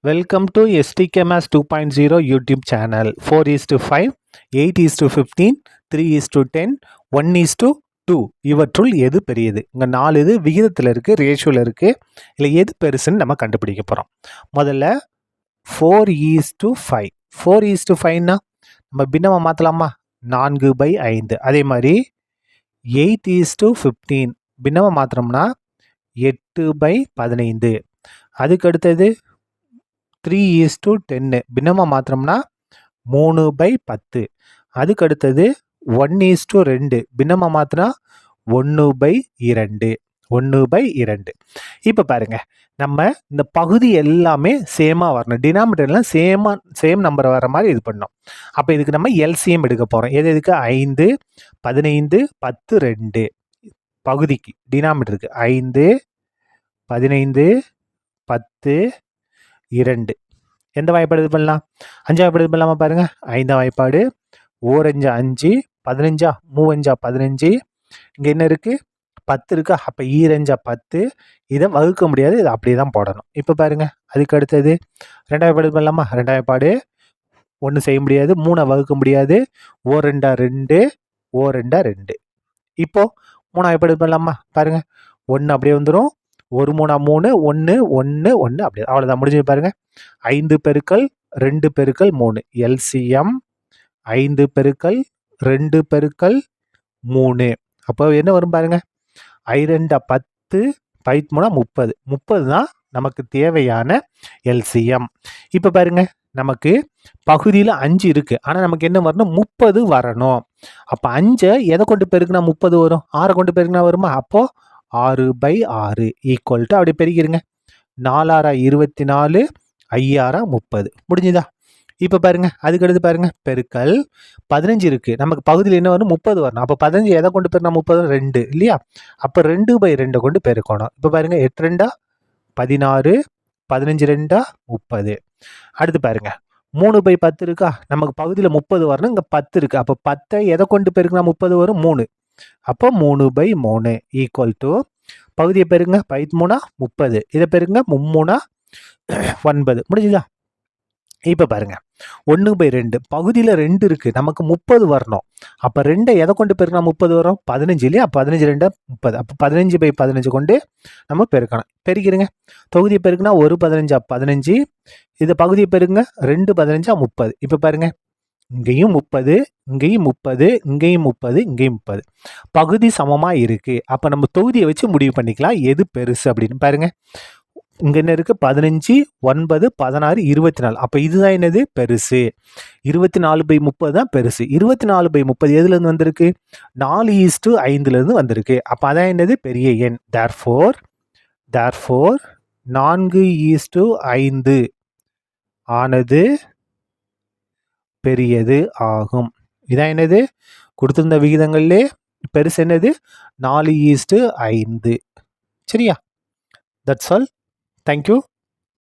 Welcome to STKMAS 2.0 YouTube channel. 4:5, 8:15, 3:10, 1:2. இவற்றுள் எது பெரியது? இங்கே 4 இது விகிதத்தில் இருக்குது, ரேஷியோவில் இருக்குது. இல்லை எது பெருசுன்னு நம்ம கண்டுபிடிக்க போகிறோம். முதல்ல 4:5. 4:5னா நம்ம பின்னமாக மாற்றலாமா? 4/5. அதே மாதிரி 8:15 பின்னமாக மாற்றினோம்னா 8/15. அதுக்கு அடுத்தது 3:10 பின்னமாக மாத்திரம்னா 3/10. அதுக்கு அடுத்தது 1:2 பின்னமாக மாற்றினா 1/2. 1/2. இப்போ பாருங்க, நம்ம இந்த பகுதி எல்லாமே சேமாக வரணும். டினாமினேட்டர்லாம் சேம் நம்பர் வர மாதிரி இது பண்ணோம். அப்போ இதுக்கு நம்ம எல்சிஎம் எடுக்க போகிறோம். எதுக்கு? 5, 15, 10, 2 பகுதிக்கு டினாமினேட்டருக்கு 5, 15, 10, 2. எந்த வாய்ப்பாடு இது பண்ணலாம்? 5 வாய்ப்பாடு இது பண்ணலாமா? பாருங்க, 5ஆம் வாய்ப்பாடு. 4×5 5, 15 3×5 15. இங்கே என்ன இருக்கு? 10 இருக்கா? அப்போ 2×5 10. இதை வகுக்க முடியாது, இதை அப்படியே தான் போடணும். இப்போ பாருங்க, அதுக்கு அடுத்தது 2ஆம் வாய்ப்பாடு இது பண்ணலாமா? 2ஆம் வாய்ப்பாடு ஒன்றும் செய்ய முடியாது, 3 வகுக்க முடியாது. 4×2 2, 4×2. இப்போ 3ஆம் வாய்ப்பாடு இது பண்ணலாமா? பாருங்க, 1 அப்படியே வந்துடும். 1 3 3, 1 1 1 அப்படியே, அவ்வளோதான், முடிஞ்சு. பாருங்க, 5 பெருக்கல் 2 பெருக்கல் 3 எல்சிஎம் 5 பெருக்கல் 2 பெருக்கல் 3. அப்போ என்ன வரும் பாருங்க, 5×2 10, 5×3 30. 30 தான் நமக்கு தேவையான எல்சிஎம். இப்போ பாருங்க, நமக்கு பகுதியில் 5 இருக்கு, ஆனால் நமக்கு என்ன வரணும்? 30 வரணும். அப்போ 5 எதை கொண்டு பெருக்குனா 30 வரும்? 6 கொண்டு பெருக்குனா வருமா? அப்போ 6/6 ஈக்குவல் டு, அப்படி பெருக்கிடுங்க. 4×6 24, 5×6 30. முடிஞ்சுதா? இப்போ பாருங்க, அதுக்கடுத்து பாருங்க, பெருக்கல் 15 இருக்கு, நமக்கு பகுதியில் என்ன வரும்? 30 வரணும். அப்போ 15 எதை கொண்டு பெருக்கினா 30? 2 இல்லையா? அப்போ 2/2 கொண்டு பெருக்கணும். இப்போ பாருங்க, 8×2 16, 15×2 30. அடுத்து பாருங்க, 3/10 இருக்கா? நமக்கு பகுதியில் 30 வரணும், இங்கே 10 இருக்கு. அப்போ 10 எதை கொண்டு பெருக்கினா 30 வரும்? 3. அப்போ 3/3 ஈக்குவல் டு, பகுதியை பெருங்க, 5×3 30. இதை பெருங்க, 3×3 9. முடிஞ்சுதா? இப்போ பாருங்க, 1/2 பகுதியில் 2 இருக்கு, நமக்கு 30 வரணும். அப்போ 2 எதை கொண்டு பெருக்கினா 30 வரும்? 15 இல்லையா? 15×2 30. அப்போ 15/15 கொண்டு நம்ம பெருக்கணும். பெருக்கிடுங்க. தொகுதியை பெருக்குனா 1×15 15. இதை பகுதியை பெருங்க, 2×15 30. இப்போ பாருங்க, இங்கேயும் 30, இங்கேயும் 30, இங்கேயும் 30, இங்கேயும் 30. பகுதி சமமாக இருக்குது. அப்போ நம்ம தொகுதியை வச்சு முடிவு பண்ணிக்கலாம் எது பெருசு அப்படின்னு. பாருங்க, இங்கே என்ன இருக்குது? 15, 9, 16, 24. அப்போ இதுதான் என்னது? பெருசு. 24/30 தான் பெருசு. 24/30 எதுலேருந்து வந்திருக்கு? 4:5 வந்திருக்கு. அப்போ அதான் என்னது? பெரிய எண். தேர்ஃபோர் 4:5 ஆனது பெரியது ஆகும். இதான் என்னது? கொடுத்திருந்த விகிதங்கள்லே பெருசு என்னது? 4:5. சரியா? That's all. தேங்க்யூ.